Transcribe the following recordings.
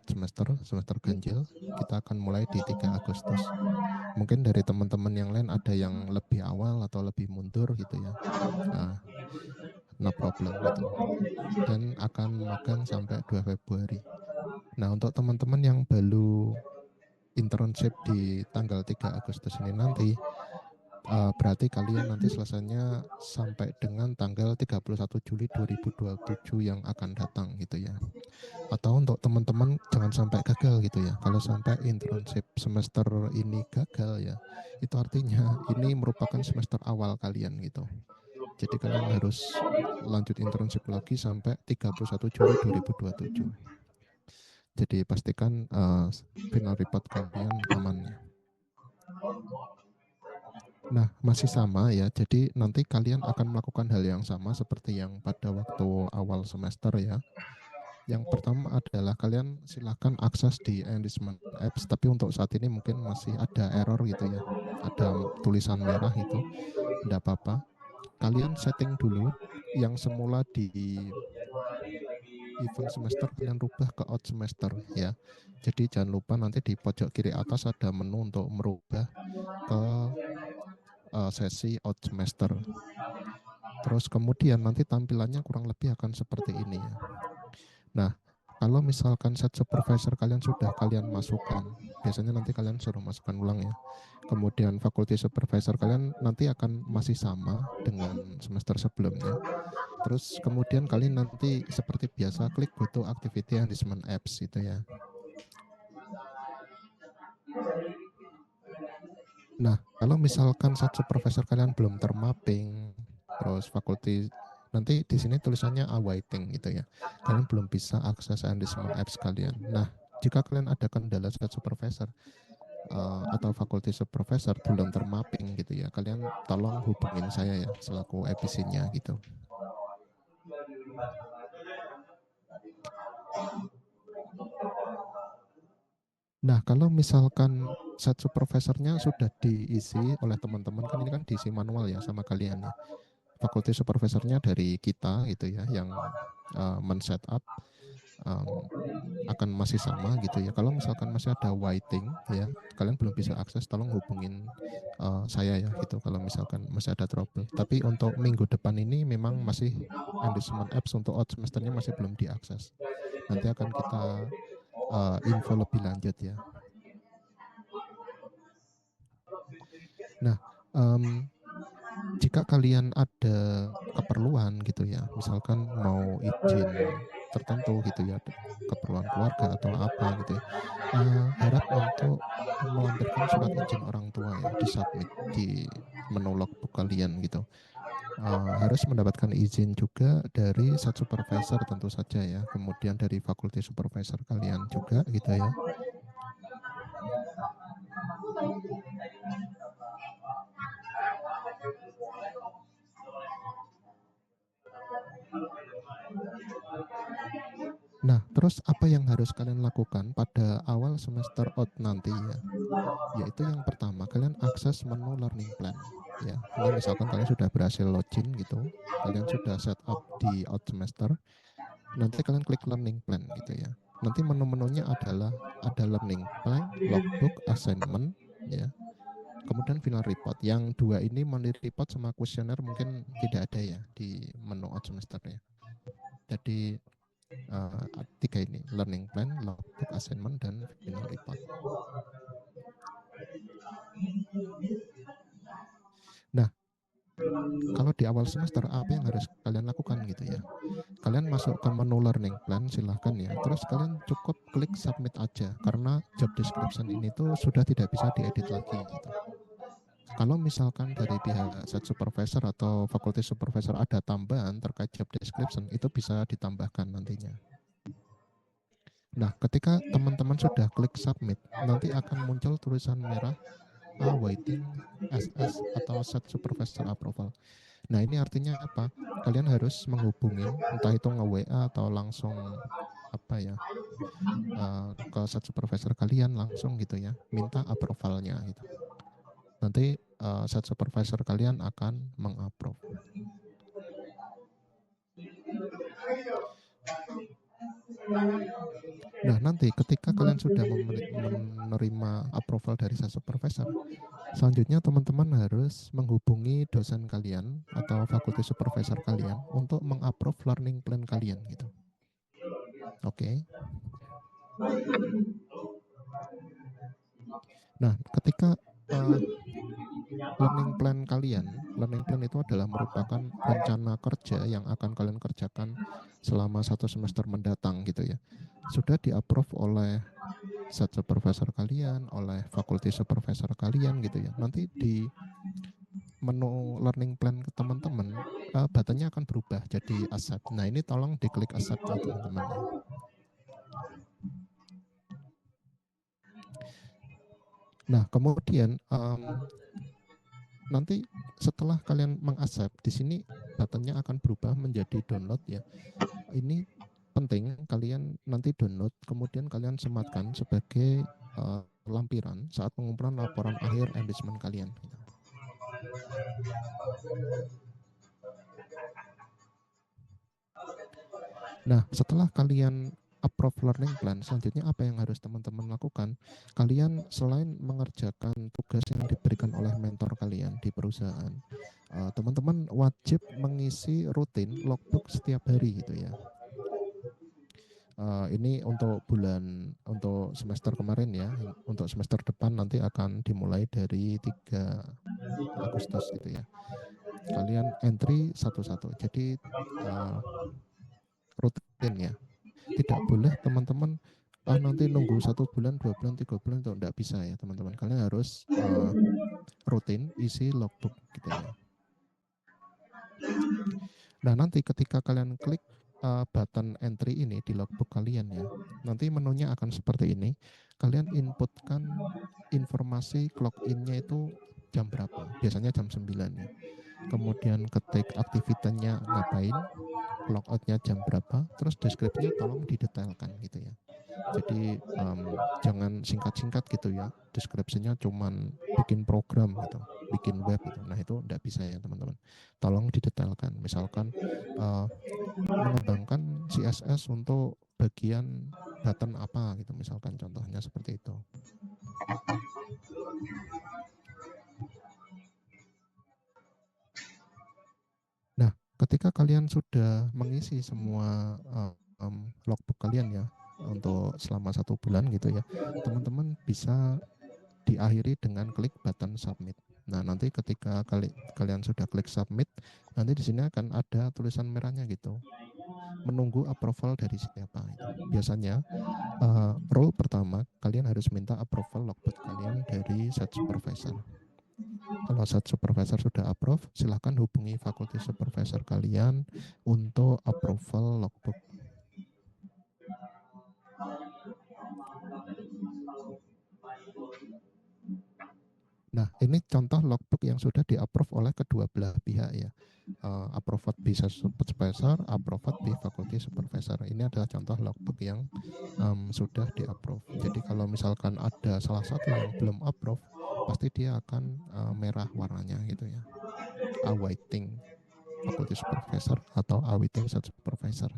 odd semester ganjil, kita akan mulai di 3 Agustus. Mungkin dari teman-teman yang lain ada yang lebih awal atau lebih mundur gitu ya. No problem gitu. Dan akan magang sampai 2 Februari. Nah, untuk teman-teman yang baru internship di tanggal 3 Agustus ini nanti, berarti kalian nanti selesainya sampai dengan tanggal 31 Juli 2027 yang akan datang gitu ya. Atau untuk teman-teman jangan sampai gagal gitu ya. Kalau sampai internship semester ini gagal ya, itu artinya ini merupakan semester awal kalian gitu. Jadi kalian harus lanjut internship lagi sampai 31 Juli 2027. Jadi pastikan final report kalian aman ya. Nah, masih sama ya. Jadi nanti kalian akan melakukan hal yang sama seperti yang pada waktu awal semester ya. Yang pertama adalah kalian silakan akses di enlistment apps, tapi untuk saat ini mungkin masih ada error gitu ya. Ada tulisan merah itu, tidak apa-apa. Kalian setting dulu yang semula di event semester kalian rubah ke odd semester ya. Jadi jangan lupa nanti di pojok kiri atas ada menu untuk merubah ke sesi odd semester. Terus kemudian nanti tampilannya kurang lebih akan seperti ini ya. Nah, kalau misalkan set supervisor kalian sudah kalian masukkan, biasanya nanti kalian suruh masukkan ulang ya. Kemudian faculty supervisor kalian nanti akan masih sama dengan semester sebelumnya. Terus kemudian kalian nanti seperti biasa klik go to activity enlistment apps itu ya. Nah, kalau misalkan set supervisor kalian belum termapping, terus faculty nanti di sini tulisannya awaiting gitu ya. Kalian belum bisa akses enlistment apps kalian. Nah, jika kalian ada kendala set supervisor atau faculty supervisor belum termapping gitu ya, kalian tolong hubungin saya ya selaku EPC-nya gitu. Nah, kalau misalkan set supervisornya sudah diisi oleh teman-teman, kan ini kan diisi manual ya sama kalian ya. Faculty supervisornya dari kita gitu ya, yang men-setup akan masih sama gitu ya. Kalau misalkan masih ada waiting ya, kalian belum bisa akses, tolong hubungin saya ya gitu kalau misalkan masih ada trouble. Tapi untuk minggu depan ini memang masih enlistment apps untuk odd semesternya masih belum diakses. Nanti akan kita info lebih lanjut ya. Nah, jika kalian ada keperluan gitu ya, misalkan mau izin tertentu gitu ya, keperluan keluarga atau apa gitu ya, harap untuk melampirkan surat izin orang tua ya, disubmit di menu logbook kalian gitu. Harus mendapatkan izin juga dari set supervisor tentu saja ya, kemudian dari faculty supervisor kalian juga gitu ya. Nah, terus apa yang harus kalian lakukan pada awal semester odd nanti ya? Yaitu yang pertama, kalian akses menu learning plan. Ya, ini misalkan kalian sudah berhasil login gitu, kalian sudah set up di odd semester, nanti kalian klik learning plan gitu ya. Nanti menu-menunya adalah ada learning plan, logbook, assignment, ya. Kemudian final report. Yang dua ini monthly report sama kuesioner mungkin tidak ada ya di menu odd semester ya. Jadi tiga ini, learning plan, logbook, assignment, dan final report. Nah, kalau di awal semester apa yang harus kalian lakukan gitu ya? Kalian masuk ke menu learning plan silahkan ya. Terus kalian cukup klik submit aja karena job description ini tuh sudah tidak bisa diedit lagi gitu. Kalau misalkan dari pihak set supervisor atau faculty supervisor ada tambahan terkait job description, itu bisa ditambahkan nantinya. Nah, ketika teman-teman sudah klik submit, nanti akan muncul tulisan merah awaiting SS atau set supervisor approval. Nah, ini artinya apa? Kalian harus menghubungin entah itu nge-WA atau langsung apa ya ke set supervisor kalian langsung gitu ya, minta approvalnya gitu. Nanti set supervisor kalian akan mengapprove. Nah, nanti ketika kalian sudah menerima approval dari sang supervisor, selanjutnya teman-teman harus menghubungi dosen kalian atau faculty supervisor kalian untuk mengapprove learning plan kalian gitu. Oke. Nah, ketika learning plan itu adalah merupakan rencana kerja yang akan kalian kerjakan selama 1 semester mendatang gitu ya. Sudah di-approve oleh set supervisor kalian, oleh faculty supervisor kalian gitu ya. Nanti di menu learning plan ke teman-teman, buttonnya akan berubah jadi accept. Nah, ini tolong diklik accept ya teman-teman ya. Nah, kemudian nanti setelah kalian mengaccept, di sini buttonnya akan berubah menjadi download ya. Ini penting kalian nanti download, kemudian kalian sematkan sebagai lampiran saat pengumpulan laporan akhir engagement kalian. Nah, setelah kalian approve learning plan, selanjutnya apa yang harus teman-teman lakukan? Kalian selain mengerjakan tugas yang diberikan oleh mentor kalian di perusahaan, teman-teman wajib mengisi rutin logbook setiap hari gitu ya. Ini untuk semester kemarin ya, untuk semester depan nanti akan dimulai dari 3 Agustus gitu ya. Kalian entry satu-satu, jadi rutin ya. Tidak boleh teman-teman nanti nunggu 1 bulan, 2 bulan, 3 bulan, itu enggak bisa ya teman-teman. Kalian harus rutin isi logbook gitu ya. Nah, nanti ketika kalian klik button entry ini di logbook kalian ya, nanti menunya akan seperti ini. Kalian inputkan informasi clock in-nya itu jam berapa, biasanya jam 9 ya. Kemudian ketik aktivitasnya ngapain, clock out-nya jam berapa, terus deskripsinya tolong didetailkan gitu ya. Jadi jangan singkat-singkat gitu ya, deskripsinya cuman bikin program gitu, bikin web gitu. Nah, itu enggak bisa ya teman-teman. Tolong didetailkan. Misalkan mengembangkan CSS untuk bagian button apa gitu, misalkan contohnya seperti itu. Nah, ketika kalian sudah mengisi semua logbook kalian ya untuk selama 1 bulan gitu ya, teman-teman bisa diakhiri dengan klik button submit. Nah, nanti ketika kalian sudah klik submit, nanti di sini akan ada tulisan merahnya gitu, menunggu approval dari siapa itu. Biasanya rule pertama, kalian harus minta approval logbook kalian dari set supervisor. Kalau set supervisor sudah approve, silahkan hubungi faculty supervisor kalian untuk approval logbook. Nah, ini contoh logbook yang sudah di-approve oleh kedua belah pihak ya. Approved by supervisor, approved by faculty supervisor. Ini adalah contoh logbook yang sudah di-approve. Jadi kalau misalkan ada salah satu yang belum approve, pasti dia akan merah warnanya gitu ya. Awaiting faculty supervisor atau awaiting set supervisor.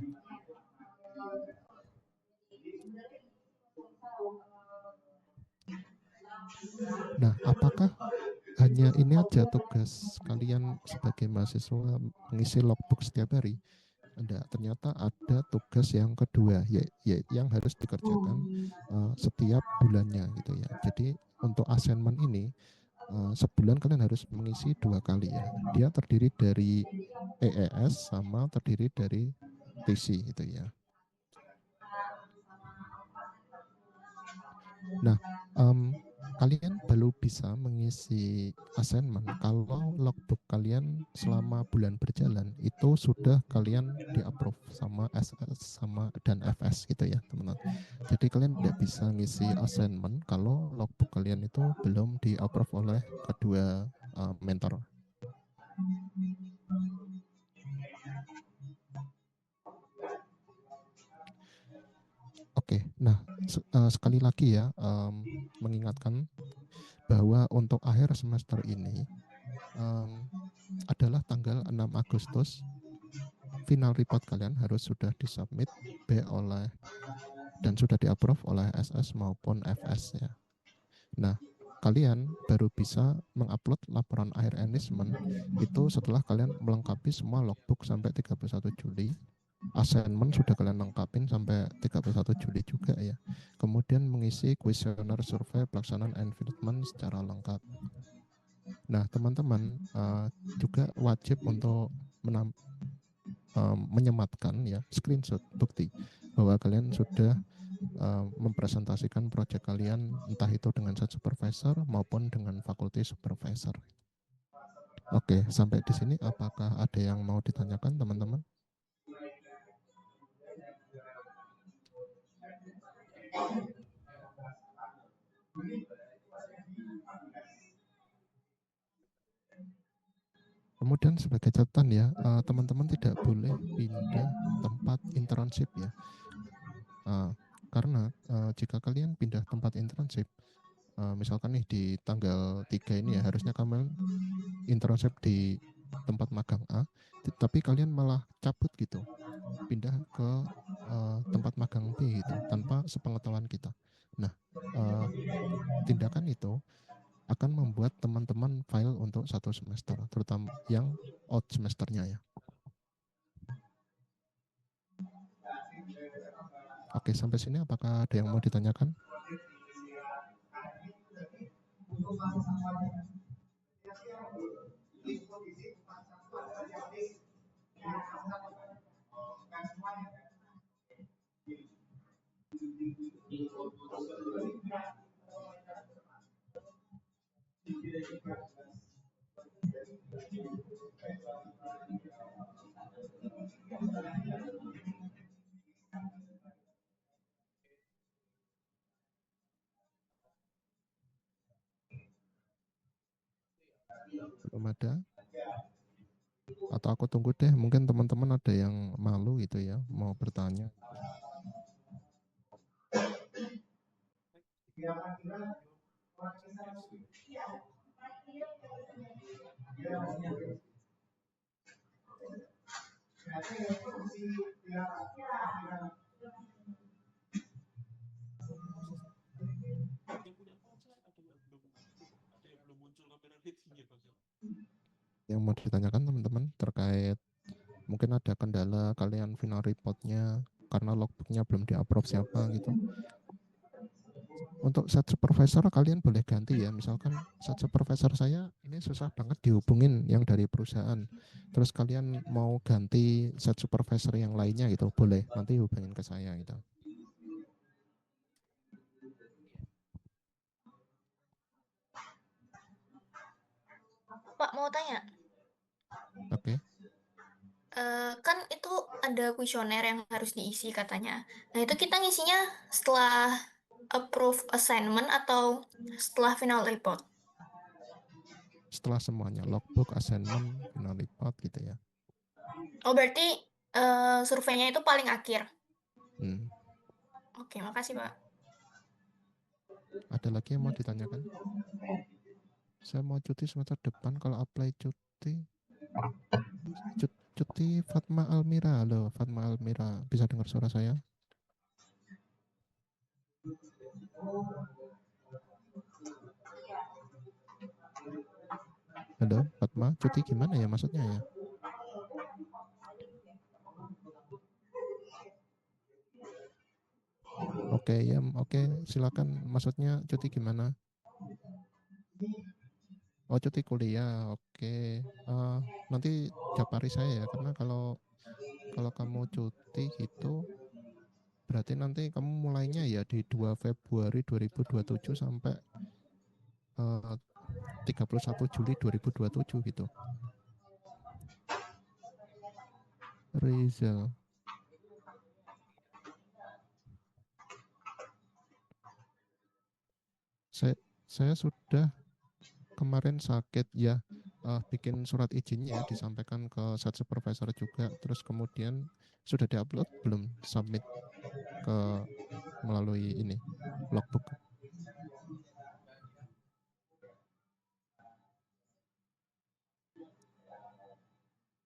Nah, apakah hanya ini aja tugas kalian sebagai mahasiswa mengisi logbook setiap hari? Enggak, ternyata ada tugas yang kedua yang harus dikerjakan setiap bulannya gitu ya. Jadi untuk assignment ini sebulan kalian harus mengisi 2 kali ya. Dia terdiri dari EES sama terdiri dari TC gitu ya. Nah, kalian baru bisa mengisi assignment kalau logbook kalian selama bulan berjalan itu sudah kalian di-approve sama SS sama dan FS gitu ya teman-teman. Jadi kalian tidak bisa ngisi assignment kalau logbook kalian itu belum di-approve oleh kedua mentor. Oke, nah sekali lagi ya mengingatkan bahwa untuk akhir semester ini adalah tanggal 6 Agustus. Final report kalian harus sudah disubmit oleh dan sudah di-approve oleh SS maupun FS ya. Nah, kalian baru bisa mengupload laporan akhir enlistment itu setelah kalian melengkapi semua logbook sampai 31 Juli. Assignment sudah kalian lengkapin sampai 31 Juli juga ya. Kemudian mengisi kuesioner survei pelaksanaan environment secara lengkap. Nah, teman-teman juga wajib untuk menyematkan ya screenshot bukti bahwa kalian sudah mempresentasikan proyek kalian entah itu dengan site supervisor maupun dengan faculty supervisor. Oke, sampai di sini apakah ada yang mau ditanyakan teman-teman? Kemudian sebagai catatan ya, teman-teman tidak boleh pindah tempat internship ya. Karena jika kalian pindah tempat internship, misalkan nih di tanggal 3 ini ya, harusnya kamu internship di tempat magang A, tapi kalian malah cabut gitu, pindah ke tempat magang B gitu, tanpa sepengetahuan kita. Nah, tindakan itu akan membuat teman-teman fail untuk satu semester, terutama yang odd semesternya ya. Oke, sampai sini apakah ada yang mau ditanyakan? Belum ada? Atau aku tunggu deh, mungkin teman-teman ada yang malu gitu ya, mau bertanya. Yang mau ditanyakan teman-teman terkait mungkin ada kendala kalian final reportnya karena logbooknya belum di-approve siapa gitu. Untuk set supervisor kalian boleh ganti ya, misalkan set supervisor saya ini susah banget dihubungin yang dari perusahaan, terus kalian mau ganti set supervisor yang lainnya gitu, boleh, nanti hubungin ke saya gitu. Pak mau tanya. Oke. Kan itu ada kuesioner yang harus diisi katanya. Nah itu kita ngisinya setelah approve assignment atau setelah final report? Setelah semuanya, logbook, assignment, final report gitu ya. Oh berarti surveinya itu paling akhir. Hmm. Oke, makasih Pak. Ada lagi yang mau ditanyakan? Saya mau cuti semester depan, kalau apply cuti cuti Fatma Almira. Halo Fatma Almira, bisa dengar suara saya? Halo Fatma, cuti gimana ya maksudnya ya? Oke ya, oke silakan. Maksudnya cuti gimana? Oh cuti kuliah, oke. Nanti japari saya ya, karena kalau kamu cuti gitu, berarti nanti kamu mulainya ya di 2 Februari 2027 sampai 31 Juli 2027 gitu. Rizal. Saya sudah kemarin sakit ya, bikin surat izinnya disampaikan ke site supervisor juga, terus kemudian sudah diupload belum submit ke melalui ini logbook.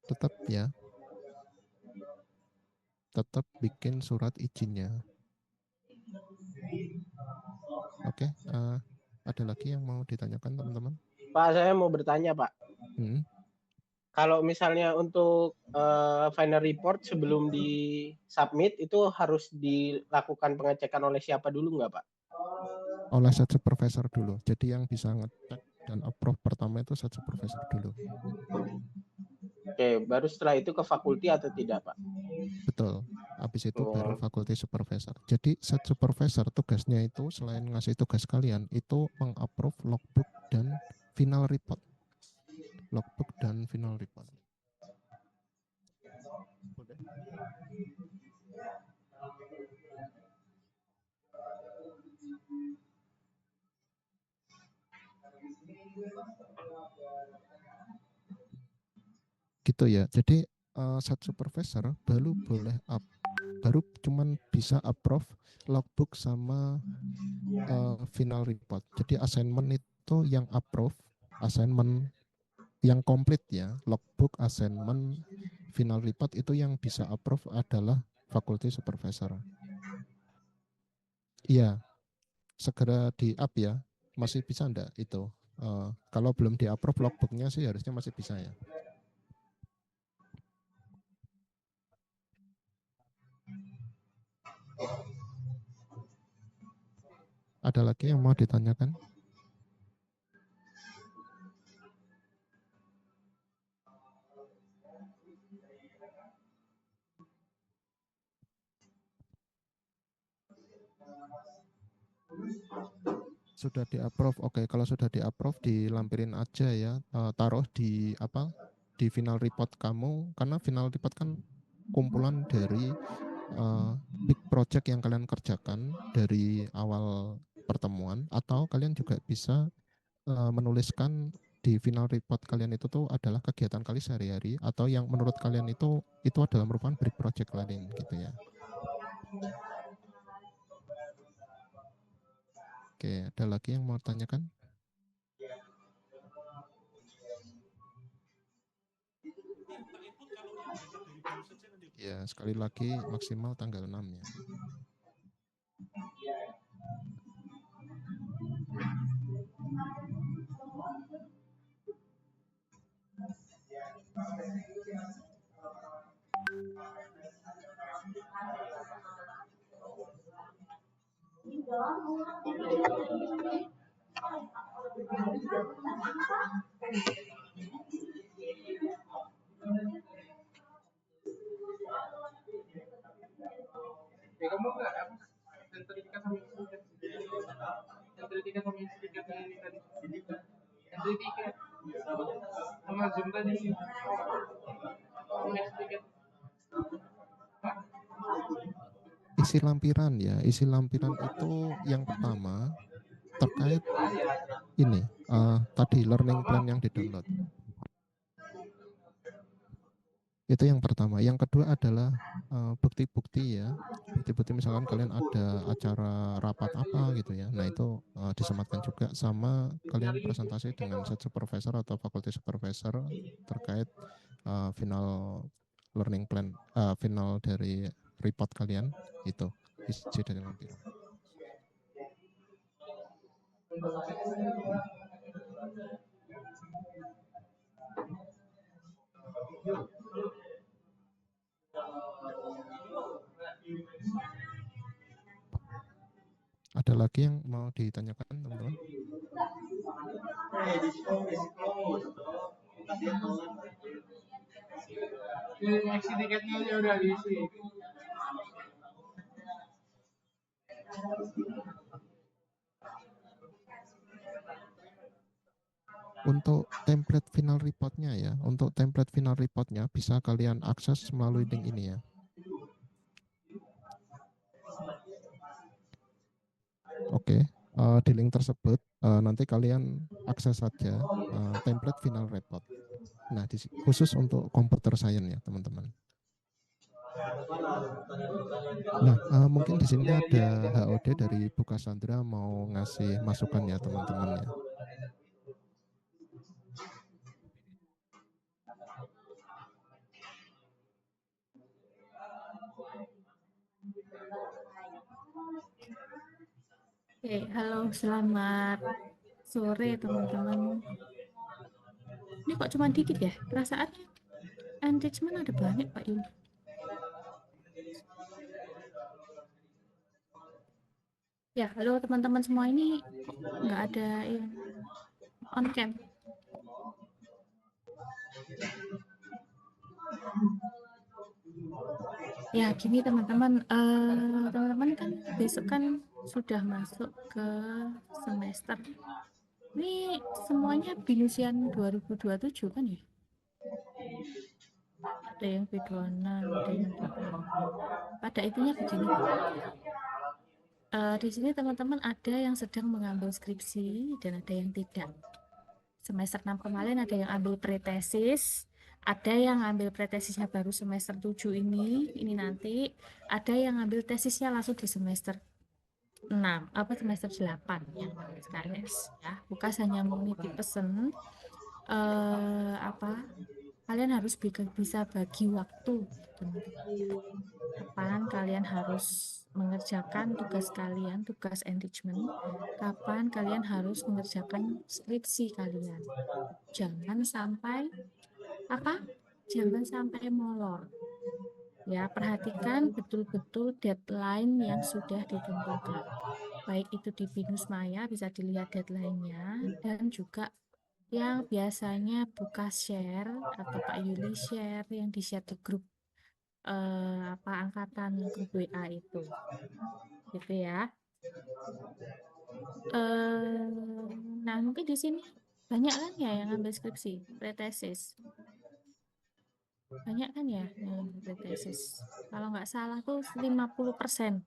Tetap ya, tetap bikin surat izinnya. Ada lagi yang mau ditanyakan teman-teman? Pak, saya mau bertanya, Pak. Kalau misalnya untuk final report sebelum di submit itu harus dilakukan pengecekan oleh siapa dulu nggak, Pak? Oleh set supervisor dulu. Jadi yang bisa ngecek dan approve pertama itu set supervisor dulu. Oke, baru setelah itu ke fakulti atau tidak, Pak? Betul. Habis itu baru faculty supervisor. Jadi set supervisor tugasnya itu selain ngasih tugas kalian, itu mengapprove logbook dan final report. Logbook dan final report. Boleh. Gitu ya. Jadi set supervisor baru cuman bisa approve logbook sama final report. Jadi assignment itu yang approve, assignment yang komplit ya, logbook, assignment, final report itu yang bisa approve adalah faculty supervisor. Iya, segera di-up ya. Masih bisa enggak itu? Kalau belum di-approve logbooknya sih harusnya masih bisa ya. Ada lagi yang mau ditanyakan? Sudah di-approve. Oke, kalau sudah di-approve dilampirin aja ya. Taruh di apa? Di final report kamu, karena final report kan kumpulan dari big project yang kalian kerjakan dari awal pertemuan, atau kalian juga bisa menuliskan di final report kalian itu tuh adalah kegiatan kalian sehari-hari atau yang menurut kalian itu adalah merupakan big project kalian gitu ya. Oke, ada lagi yang mau tanyakan? Ya, sekali lagi maksimal tanggal 6 ya. Kamu nggak apa sertifikat sama sertifikat sama sertifikat ini tadi sertifikat sama Zoom tadi sama sertifikat Isi lampiran ya, isi lampiran itu yang pertama terkait ini tadi learning plan yang di-download. Itu yang pertama. Yang kedua adalah bukti-bukti ya. Bukti-bukti misalkan kalian ada acara rapat apa gitu ya. Nah itu disematkan juga, sama kalian presentasi dengan set supervisor atau faculty supervisor terkait final learning plan, final dari report kalian itu isi dari lampiran. Ada lagi yang mau ditanyakan teman-teman? sertifikatnya udah diisi. Untuk template final reportnya ya, untuk template final reportnya bisa kalian akses melalui link ini ya. Oke, di link tersebut nanti kalian akses saja template final report. Nah, khusus untuk computer science ya teman-teman. Nah, mungkin di sini ada HOD dari Bu Cassandra mau ngasih masukan ya teman-teman ya. Oke, halo, selamat sore teman-teman. Ini kok cuma dikit ya? Perasaan engagement ada banyak Pak Yuli. Ya, halo teman-teman semua, ini kok nggak ada yang on cam. Ya, gini teman-teman, teman-teman kan besok kan sudah masuk ke semester. Ini semuanya binusian 2027 kan ya? Ada yang B26, ada yang B26. Pada intinya begini, Pak. Di sini teman-teman ada yang sedang mengambil skripsi dan ada yang tidak. Semester 6 kemarin ada yang ambil pretesis, ada yang ambil pretesisnya baru semester 7 ini nanti, ada yang ambil tesisnya langsung di semester 6, semester 8 yang SKS ya. Bukan hanya mau nitip pesen, kalian harus bisa bagi waktu, teman-teman. Kapan kalian harus mengerjakan tugas kalian, tugas engagement, kapan kalian harus mengerjakan skripsi kalian. Jangan sampai Jangan sampai molor. Ya, perhatikan betul-betul deadline yang sudah ditentukan. Baik itu di Binus Maya bisa dilihat deadline-nya, dan juga yang biasanya buka share atau Pak Yuli share yang di share di grup angkatan grup WA itu, gitu ya. Nah mungkin di sini banyak kan ya yang ambil skripsi, pretesis, banyak kan ya yang ambil pretesis. Kalau nggak salah tuh 50%.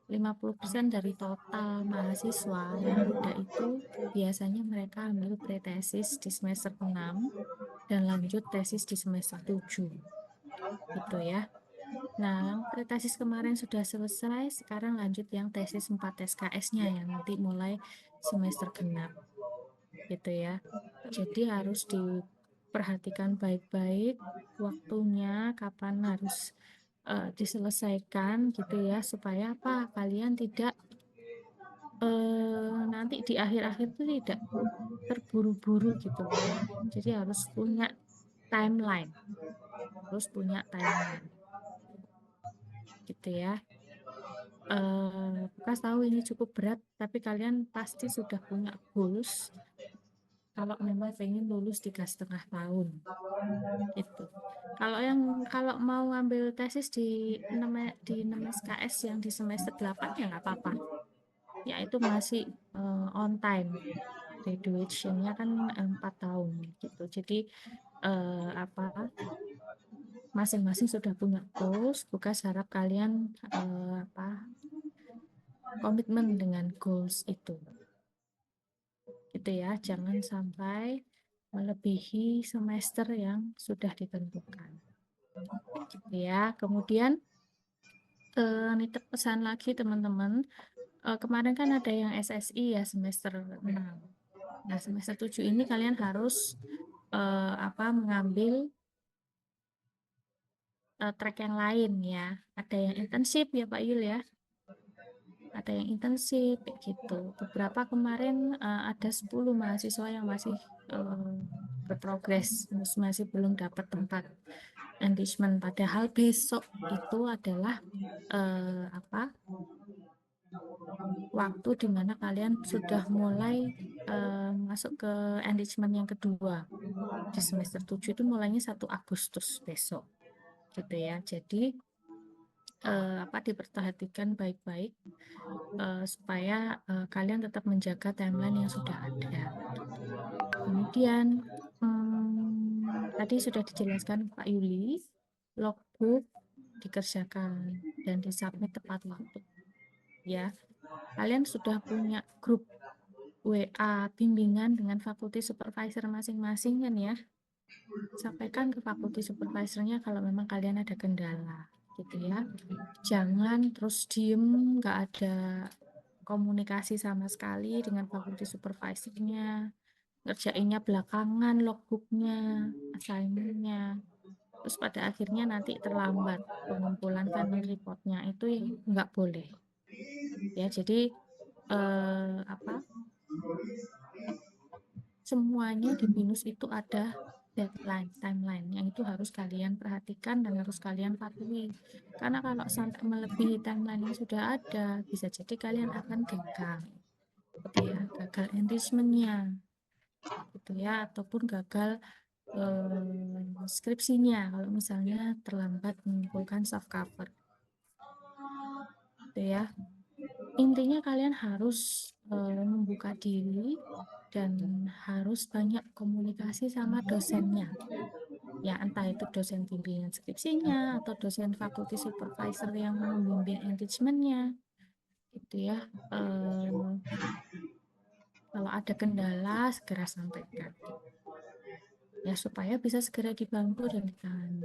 50% dari total mahasiswa yang muda itu biasanya mereka ambil pretesis di semester 6 dan lanjut tesis di semester 7 gitu ya. Nah, yang pretesis kemarin sudah selesai, sekarang lanjut yang tesis 4 SKS-nya yang nanti mulai semester genap gitu ya. Jadi harus diperhatikan baik-baik waktunya, kapan harus diselesaikan gitu ya, supaya kalian tidak nanti di akhir-akhir itu tidak terburu-buru gitu loh ya. Jadi harus punya timeline, gitu ya. Bukas tahu ini cukup berat, tapi kalian pasti sudah punya goals kalau memang pengen lulus 3,5 tahun itu. Kalau mau ngambil tesis di 6 SKS yang di semester 8 ya nggak apa-apa. Ya itu masih on time. Graduation-nya kan 4 tahun gitu. Jadi masing-masing sudah punya goals. Bukas harap kalian komitmen dengan goals itu. Gitu ya, jangan sampai melebihi semester yang sudah ditentukan. Gitu ya. Kemudian nitip pesan lagi teman-teman. Kemarin kan ada yang SSI ya semester 6. Nah, semester 7 ini kalian harus mengambil track yang lain ya. Ada yang internship ya Pak Yul ya. Ada yang internship gitu. Beberapa kemarin ada 10 mahasiswa yang masih berprogres, masih belum dapat tempat engagement. Padahal besok itu adalah waktu di mana kalian sudah mulai masuk ke engagement yang kedua. Di semester 7 itu mulainya 1 Agustus besok. Gitu ya. Jadi diperhatikan baik-baik supaya kalian tetap menjaga timeline yang sudah ada. Kemudian tadi sudah dijelaskan Pak Yuli, logbook dikerjakan dan disubmit tepat waktu. Ya, kalian sudah punya grup WA bimbingan dengan faculty supervisor masing-masing kan ya. Sampaikan ke faculty supervisornya kalau memang kalian ada kendala gitu ya. Jangan terus diem, nggak ada komunikasi sama sekali dengan faculty supervisornya, ngerjainnya belakangan, logbooknya, assignmentnya, terus pada akhirnya nanti terlambat pengumpulan final reportnya, itu nggak boleh ya. Jadi semuanya di BINUS itu ada deadline, timeline yang itu harus kalian perhatikan dan harus kalian patuhi. Karena kalau sampai melebihi timeline yang sudah ada, bisa jadi kalian akan gagal, gitu ya, gagal enrichment-nya, gitu ya, ataupun gagal skripsinya kalau misalnya terlambat mengumpulkan soft cover, gitu ya. Intinya kalian harus membuka diri dan harus banyak komunikasi sama dosennya. Ya, entah itu dosen bimbingan skripsinya atau dosen faculty supervisor yang membimbing enrichment-nya. Gitu ya. Kalau ada kendala, segera sampaikan. Ya, supaya bisa segera dibantu dan ditangani.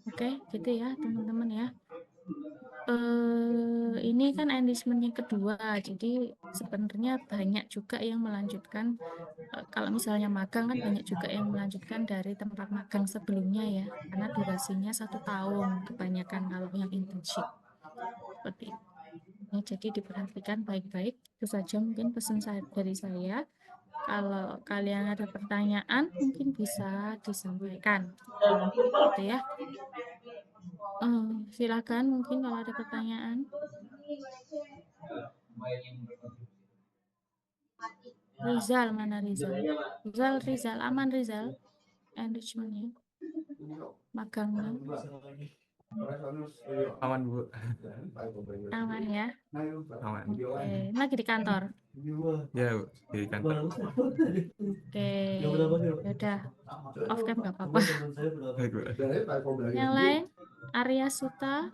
Oke, gitu ya, teman-teman ya. Ini kan enrichment yang kedua, jadi sebenarnya banyak juga yang melanjutkan. Kalau misalnya magang kan banyak juga yang melanjutkan dari tempat magang sebelumnya ya, karena durasinya 1 tahun kebanyakan kalau yang internship seperti itu. Ya, jadi diperhatikan baik-baik. Itu saja mungkin pesan dari saya. Kalau kalian ada pertanyaan mungkin bisa disampaikan, gitu ya. Silakan mungkin kalau ada pertanyaan. Rizal, mana Rizal? Rizal, aman Rizal? Enrichment-nya, magangnya. Aman Bu. Aman ya? Aman. Oke, lagi di kantor. Ya Bu, di kantor. Oke, yaudah. Off cam nggak apa-apa. Baik, Bu. Yang lain, Arya Suta,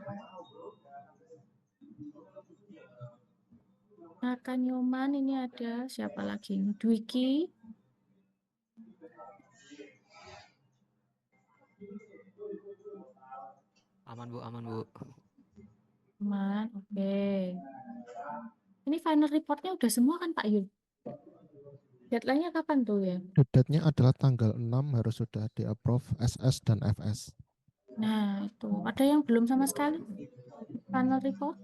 Naka Nyoman, ini ada siapa lagi? Dwiki. Aman Bu, aman Bu. Aman, oke. Ini final reportnya udah semua kan Pak Yul? Deadline-nya kapan tuh ya? Deadline-nya adalah tanggal 6 harus sudah di-approve SS dan FS. Nah, itu. Ada yang belum sama sekali? Final report?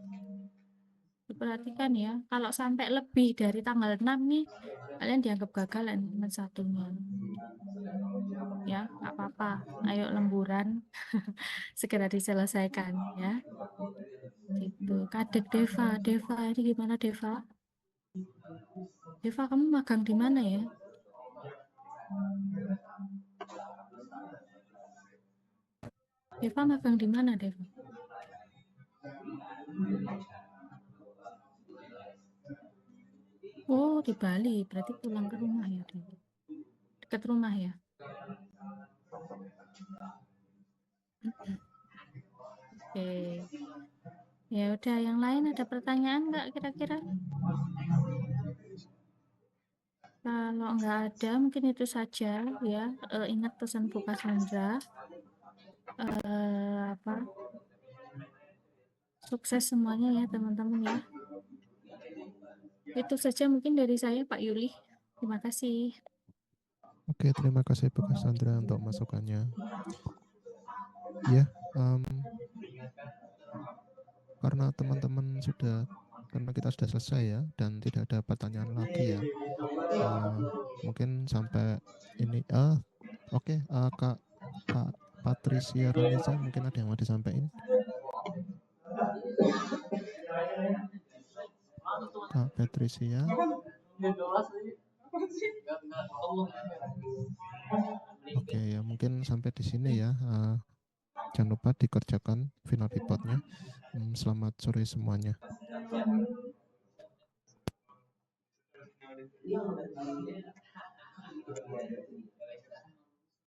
Diperhatikan ya. Kalau sampai lebih dari tanggal 6 nih, kalian dianggap gagal enrichment satunya. Ya, nggak apa-apa. Ayo lemburan. Segera diselesaikan ya. Gitu. Kadek Deva. Deva, ini gimana Deva? Deva, kamu magang di mana ya? Deva magang di mana, Deva? Oh, di Bali. Berarti pulang ke rumah ya, Deva. Dekat rumah ya? Oke. Ya udah, yang lain ada pertanyaan nggak kira-kira? Kalau nggak ada, mungkin itu saja ya. Ingat pesan Bu Cassandra. Sukses semuanya ya teman-teman ya. Itu saja mungkin dari saya Pak Yuli. Terima kasih. Oke, terima kasih Bu Cassandra untuk masukannya. Ya, karena teman-teman karena kita sudah selesai ya, dan tidak ada pertanyaan lagi ya. Mungkin sampai ini, oke, Kak Patricia Roniza mungkin ada yang mau disampaikan. Kak Patricia. Oke ya, mungkin sampai di sini ya. Jangan lupa dikerjakan final reportnya. Selamat sore semuanya.